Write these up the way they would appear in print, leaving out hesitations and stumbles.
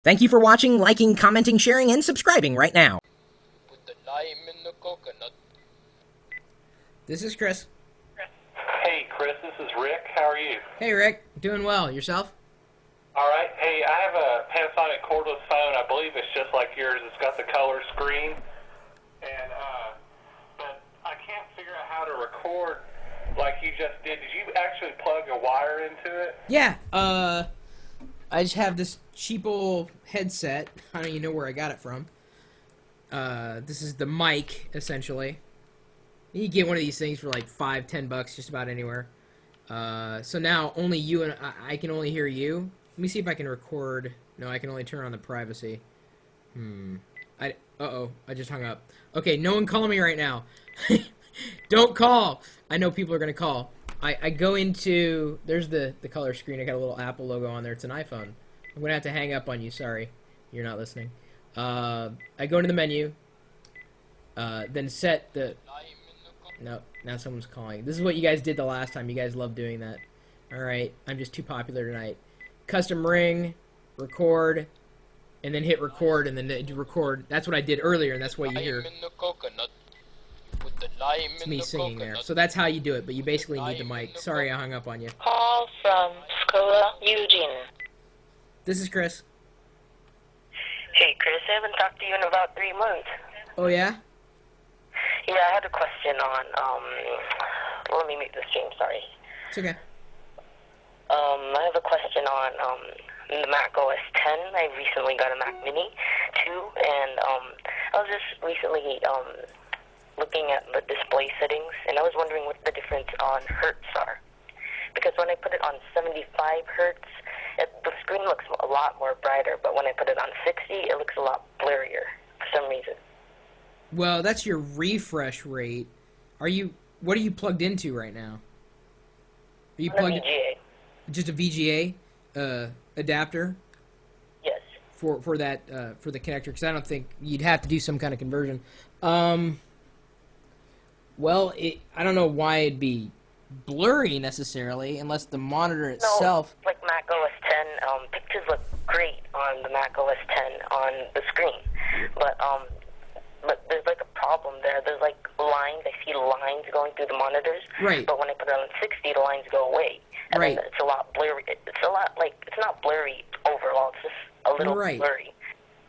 Thank you for watching, liking, commenting, sharing, and subscribing right now. Put the lime in the coconut. This is Chris. Hey, Chris, this is Rick. How are you? Hey, Rick. Doing well. Yourself? All right. Hey, I have a Panasonic cordless phone. I believe it's just like yours. It's got the color screen. And, but I can't figure out how to record like you just did. Did you actually plug a wire into it? Yeah. I just have this cheap old headset. I don't even know where I got it from. This is the mic, essentially. You can get one of these things for like $5-10 just about anywhere. So now only you and I can only hear you. Let me see if I can record. No, I can only turn on the privacy. Uh-oh, I just hung up. Okay, no one call me right now. Don't call. I know people are going to call. I go into, there's the color screen. I got a little Apple logo on there. It's an iPhone. I'm going to have to hang up on you. Sorry. You're not listening. I go into the menu. Then set the... No, now someone's calling. This is what you guys did the last time. You guys love doing that. Alright, I'm just too popular tonight. Custom ring, record, and then hit record, and then record. That's what I did earlier, and that's what you hear. It's me singing there. So that's how you do it, but you basically need the mic. Sorry I hung up on you. Call from Scola, Eugene. This is Chris. Hey, Chris, I haven't talked to you in about 3 months. Oh, yeah? Yeah, I had a question on, let me make this change, sorry. It's okay. I have a question on, the Mac OS X. I recently got a Mac Mini, too, and, I was just recently, looking at the display settings, and I was wondering what the difference on hertz are. Because when I put it on 75 hertz, the screen looks a lot more brighter, but when I put it on 60, it looks a lot blurrier for some reason. Well, that's your refresh rate. What are you plugged into right now? Are you plugged in? VGA. Just a VGA adapter? Yes. For the connector, because I don't think you'd have to do some kind of conversion. Well, I don't know why it'd be blurry necessarily, unless the monitor itself... No, like Mac OS X, pictures look great on the Mac OS X on the screen, but there's like a problem there. There's like lines. I see lines going through the monitors. Right. But when I put it on 60, the lines go away. And right. Then it's a lot blurry. It's a lot like, it's not blurry overall. It's just a little blurry.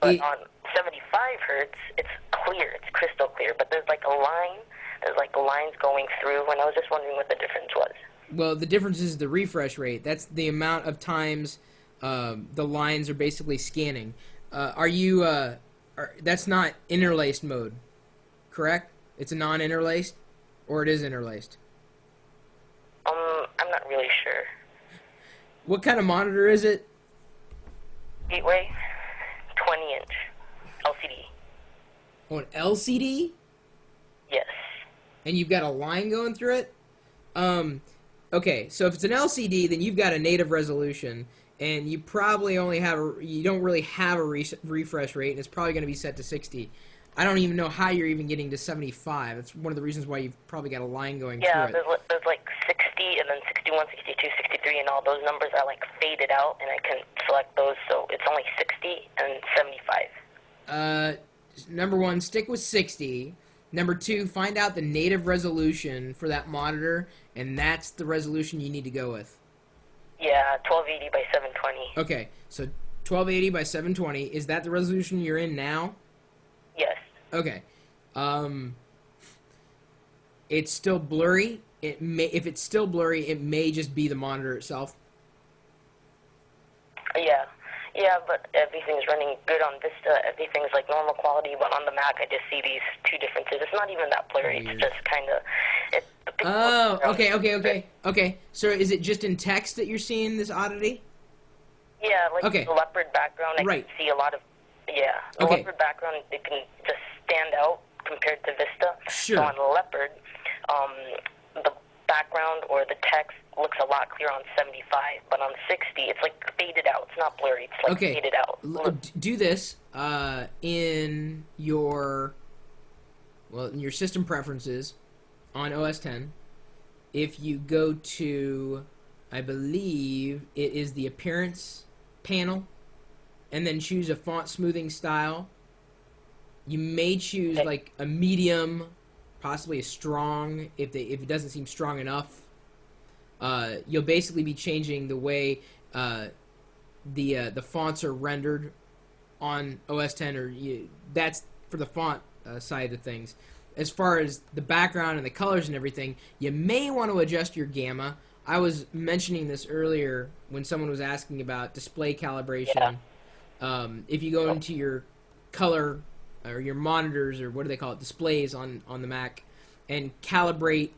But on 75 hertz, it's clear. It's crystal clear. But there's like a line. There's like lines going through, and I was just wondering what the difference was. Well, the difference is the refresh rate. That's the amount of times the lines are basically scanning. That's not interlaced mode, correct? It's a non-interlaced, or it is interlaced? I'm not really sure. What kind of monitor is it? Gateway, 20-inch, LCD. Oh, an LCD? Yes. And you've got a line going through it? Okay, so if it's an LCD, then you've got a native resolution, and you probably only have you don't really have a refresh rate, and it's probably going to be set to 60. I don't even know how you're even getting to 75. That's one of the reasons why you've probably got a line going through it. Yeah, there's like 60, and then 61, 62, 63, and all those numbers are like faded out, and I can select those, so it's only 60 and 75. Number one, stick with 60. Number two, find out the native resolution for that monitor, and that's the resolution you need to go with. Yeah, 1280 by 720. Okay, so 1280 by 720. Is that the resolution you're in now? Yes. Okay. It's still blurry. If it's still blurry, it may just be the monitor itself. Yeah. Yeah, but everything's running good on Vista. Everything's like normal quality, but on the Mac, I just see these two differences. It's not even that blurry. It's just kind of... Oh, okay. So is it just in text that you're seeing this oddity? Yeah, like the leopard background, I can see a lot of... Yeah, the leopard background, it can just stand out compared to Vista. Sure. So on the leopard, the background or the text looks a lot clearer on 75, but on 60, it's like faded out. It's not blurry. It's like faded out. Do this in your system preferences on OS X. If you go to, I believe it is the appearance panel, and then choose a font smoothing style. You may choose Okay. like a medium, possibly a strong if it doesn't seem strong enough. You'll basically be changing the way the fonts are rendered on OS 10, that's for the font side of things. As far as the background and the colors and everything, you may want to adjust your gamma. I was mentioning this earlier when someone was asking about display calibration. If you go into your color or your monitors, or what do they call it, displays on the Mac, and calibrate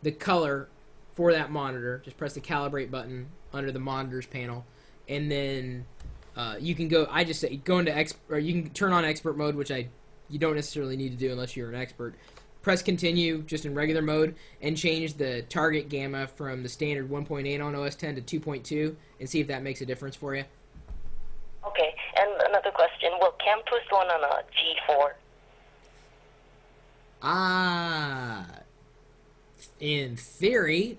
the color for that monitor, just press the calibrate button under the monitors panel, and then you can go. I just say go into or you can turn on expert mode, which you don't necessarily need to do unless you're an expert. Press continue just in regular mode and change the target gamma from the standard 1.8 on OS 10 to 2.2 and see if that makes a difference for you. Okay, and another question. Will Cam twist one on a G4? In theory,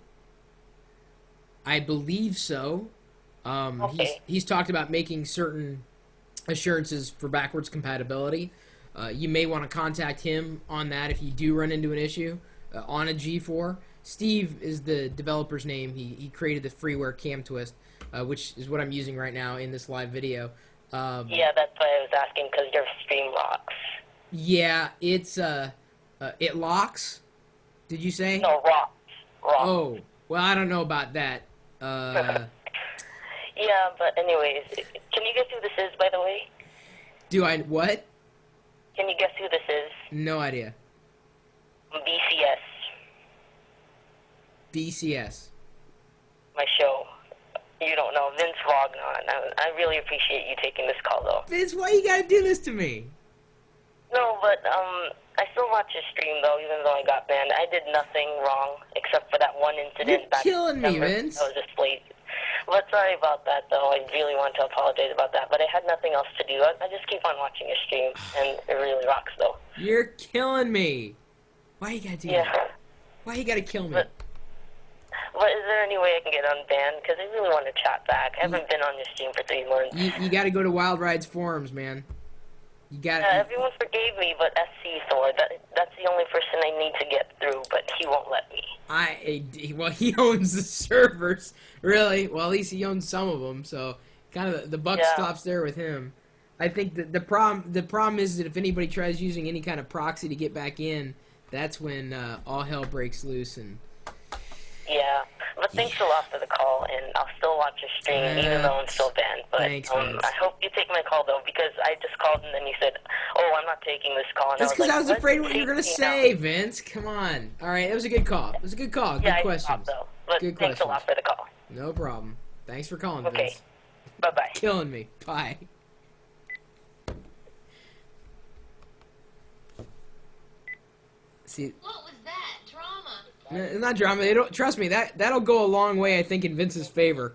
I believe so. Okay. He's talked about making certain assurances for backwards compatibility. You may want to contact him on that if you do run into an issue on a G4. Steve is the developer's name. He created the freeware Cam Twist, which is what I'm using right now in this live video. Yeah, that's why I was asking, because your stream rocks. Yeah, it's it locks. Did you say? No, rocks. Rocks. Oh, well, I don't know about that. Yeah, but anyways, can you guess who this is, by the way? Do I what? Can you guess who this is? No idea. BCS, DCS. my show. You don't know. Vince Vaughn. I really appreciate you taking this call, though. Vince, why you gotta do this to me? No, but I still watch your stream, though, even though I got banned. I did nothing wrong except for that one incident. You're back in killing me, December. Vince. I was just late. But sorry about that, though. I really want to apologize about that. But I had nothing else to do. I just keep on watching your stream, and it really rocks, though. You're killing me. Why you gotta do Yeah. that? Why you gotta kill me? But is there any way I can get unbanned? Because I really want to chat back. I haven't been on your stream for 3 months. You gotta go to Wild Rides forums, man. You gotta. Everyone forgave me, but SC Thor. That's the only person I need to get through, but he won't let me. Well, he owns the servers, really. Well, at least he owns some of them, so kind of the buck stops there with him. I think that the problem is that if anybody tries using any kind of proxy to get back in, that's when all hell breaks loose. And yeah, but thanks a lot for the call, and I'll still watch your stream even though I'm still banned. But thanks, I hope you take my call though, because I just called and then you said, "Oh, I'm not taking this call." And that's because I was like, afraid what you were gonna say, Vince. Come on. All right, it was a good call. It was a good call. Good Yeah, questions. I stopped, though. But Good thanks a lot questions. for the call. No problem. Thanks for calling, Okay. Vince. Bye-bye. Killing me. Bye. See, What was that? Drama. it's not drama. They don't trust me. That'll go a long way, I think, in Vince's favor.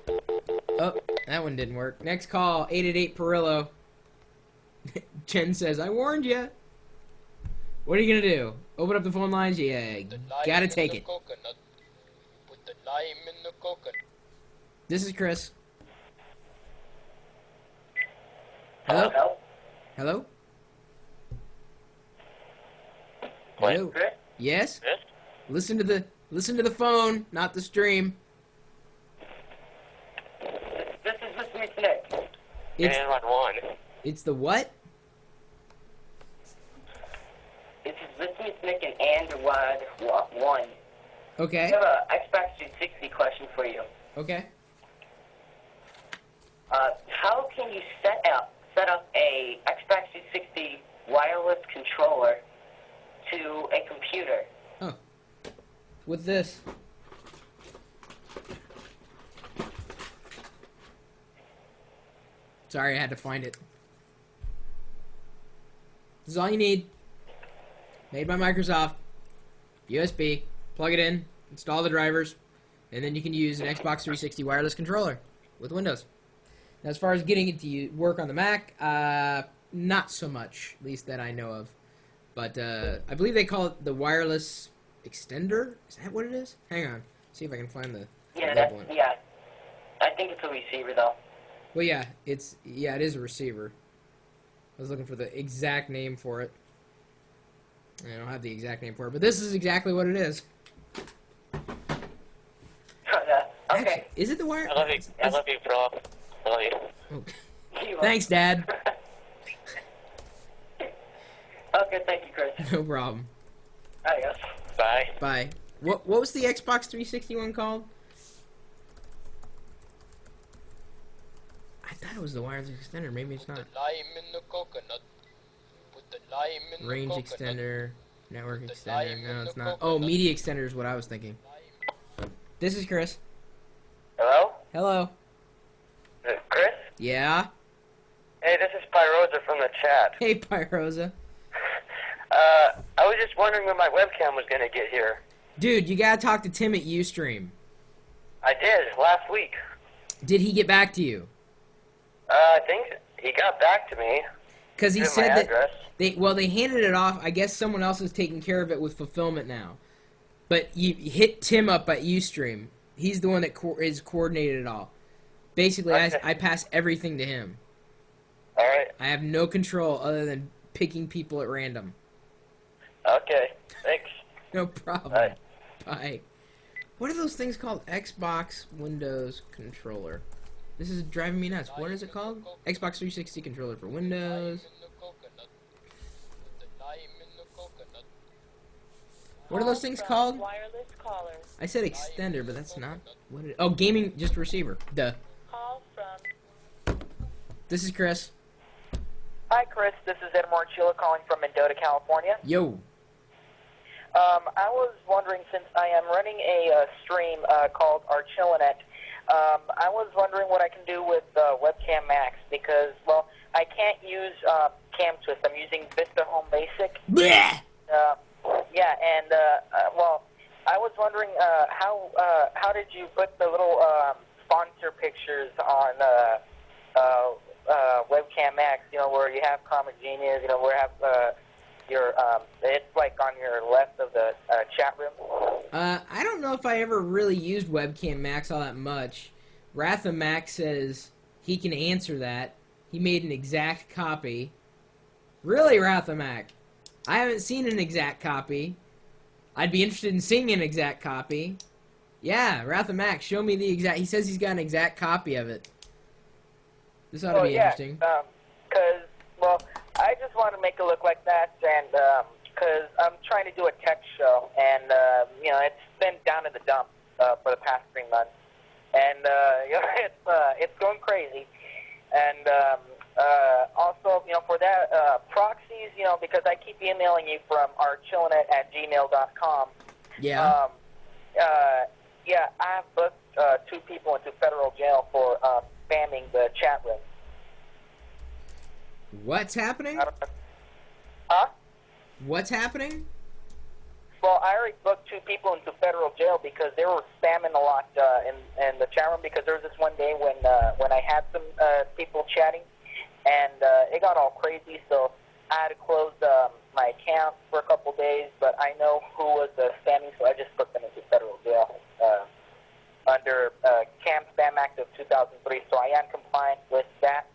Oh, that one didn't work. Next call, 888 Pirillo. Chen says, "I warned you." What are you gonna do? Open up the phone lines? Yeah, The lime gotta in take the it. Coconut. Put the lime in the coconut. This is Chris. Hello? Hello? Hello? Chris? Yes? Chris? Listen to the phone, not the stream. This is Mr. Smith. It's one. it's the what? This is Mr. Smith and Andrew one. Okay. I have a Xbox 360 question for you. Okay. How can you set up a Xbox 360 wireless controller to a computer? Oh. With this. Sorry, I had to find it. This is all you need. Made by Microsoft. USB. Plug it in. Install the drivers. And then you can use an Xbox 360 wireless controller with Windows. Now, as far as getting it to work on the Mac, not so much, at least that I know of. But I believe they call it the wireless extender. Is that what it is? Hang on. See if I can find the label. Yeah. I think it's a receiver, though. Well, yeah, it is a receiver. I was looking for the exact name for it. I don't have the exact name for it, but this is exactly what it is. Okay. Actually, is it the wire? I love you. I love you, bro. I love you. Oh. Thanks, Dad. Okay, thank you, Chris. No problem. Adios. Bye. Bye. What was the Xbox 360 one called? I thought it was the wireless extender. Maybe it's not. The lime in the coconut. Put the lime in Range the coconut. extender, network The extender. lime No, in it's the not. coconut. Oh, media extender is what I was thinking. This is Chris. Hello? Hello. Chris? Yeah. Hey, this is Pyrosa from the chat. Hey, Pyrosa. I was just wondering when my webcam was going to get here. Dude, you gotta talk to Tim at Ustream. I did, last week. Did he get back to you? I think he got back to me. Because he Give said my that address. they handed it off. I guess someone else is taking care of it with fulfillment now. But you hit Tim up at Ustream. He's the one that is coordinated it all. Basically, Okay. I pass everything to him. All right. I have no control other than picking people at random. Okay, thanks. No problem. Bye. Bye. What are those things called? Xbox Windows controller. This is driving me nuts. What is it called? Xbox 360 controller for Windows. Lime in the coconut. Put the lime in the coconut. What are those things called? Wireless caller. I said extender, but that's not what it. Oh, gaming, just receiver. Duh. Call from. This is Chris. Hi, Chris. This is Ed Marchilla calling from Mendota, California. Yo. I was wondering, since I am running a stream called Archillanet, I was wondering what I can do with Webcam Max because, well, I can't use Cam Twist. I'm using Vista Home Basic. Bleh! Yeah, and, well, I was wondering how did you put the little sponsor pictures on Webcam Max, you know, where you have Comic Genius, you know, where you have your, it's like on your left of the chat room. I don't know if I ever really used Webcam Max all that much. Ratha Max says he can answer that. He made an exact copy. Really, Ratha Mac? I haven't seen an exact copy. I'd be interested in seeing an exact copy. Yeah, Ratha Mac, show me the exact. He says he's got an exact copy of it. This ought to be interesting. Because, well, I just want to make it look like that, and because I'm trying to do a tech show, and you know, it's been down in the dumps for the past 3 months, and you know, it's going crazy, and also, you know, for that proxies, you know, because I keep emailing you from archillanet@gmail.com. Yeah. Yeah, I have booked 2 people into federal jail for spamming the chat room. What's happening? Huh? What's happening? Well, I already booked 2 people into federal jail because they were spamming a lot in the chat room. Because there was this one day when I had some people chatting, and it got all crazy. So I had to close my account for a couple days. But I know who was spamming, so I just booked them into federal jail under CAM Spam Act of 2003. So I am compliant with that.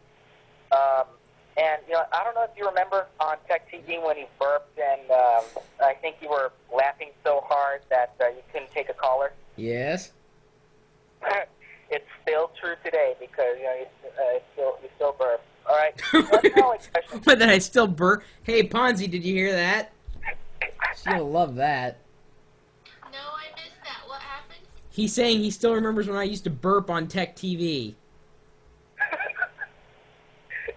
And, you know, I don't know if you remember on Tech TV when you burped, and I think you were laughing so hard that you couldn't take a caller. Yes. It's still true today because, you know, you still burp. All right. What's my only question? But then I still burp. Hey, Ponzi, did you hear that? She'll love that. No, I missed that. What happened? He's saying he still remembers when I used to burp on Tech TV.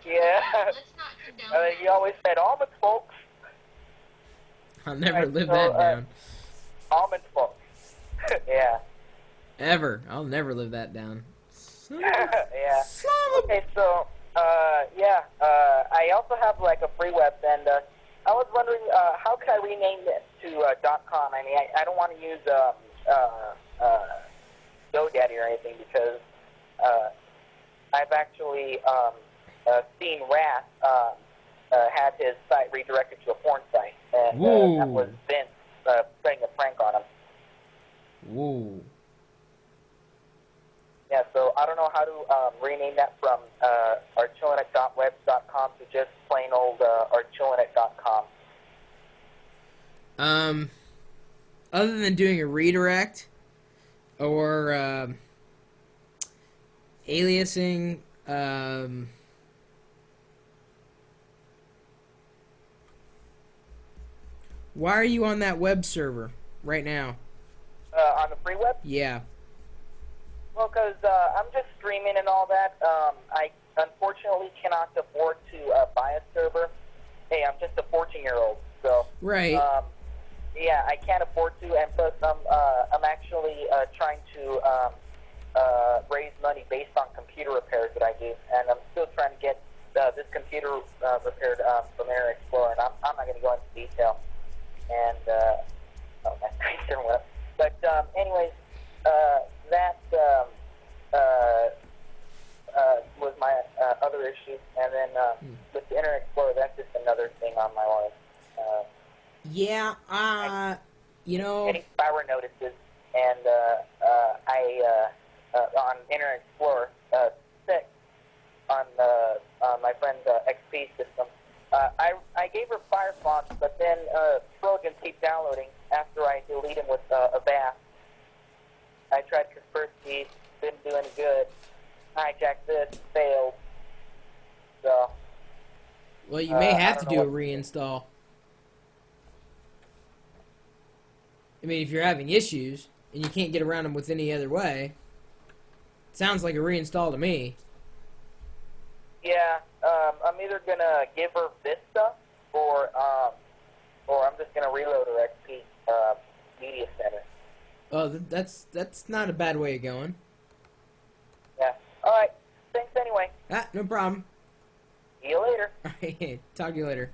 Yeah. Let's not condone that. You always said almonds, folks. I'll never Right, live so, that down. Almonds, folks. Yeah. Ever. I'll never live that down. Yeah. Son of a- Okay, so, yeah, I also have, like, a free web, and I was wondering, how can I rename this to .com? I mean, I don't want to use GoDaddy or anything because I've actually seen Wrath had his site redirected to a porn site, and that was Vince playing a prank on him. Whoa. Yeah, so I don't know how to rename that from archilinet.webs.com to just plain old archilinet.com. Other than doing a redirect or aliasing, why are you on that web server right now? On the free web? Yeah. Well, because I'm just streaming and all that. I unfortunately cannot afford to buy a server. Hey, I'm just a 14-year-old, so Right. yeah, I can't afford to. And plus, I'm actually trying to raise money based on computer repairs that I do, and I'm still trying to get this computer repaired from Internet Explorer. And I'm not going to go into detail. And oh, that's there went. But anyways, that was my other issue, and then with the Internet Explorer, that's just another thing on my list. Yeah. You know. Getting spyware notices, and I on Internet Explorer 6 on my friend's XP system. I gave her Firefox, but then Trojans keep downloading after I delete him with a bath. I tried Kaspersky, didn't do any good. Hijacked this, failed. So. Well, you may have I to don't do know a what to do. reinstall. I mean, if you're having issues and you can't get around them with any other way, it sounds like a reinstall to me. Yeah, I'm either gonna give her Vista or I'm just gonna reload her XP Media Center. Oh, that's not a bad way of going. Yeah. All right. Thanks anyway. Ah, no problem. See you later. All right, talk to you later.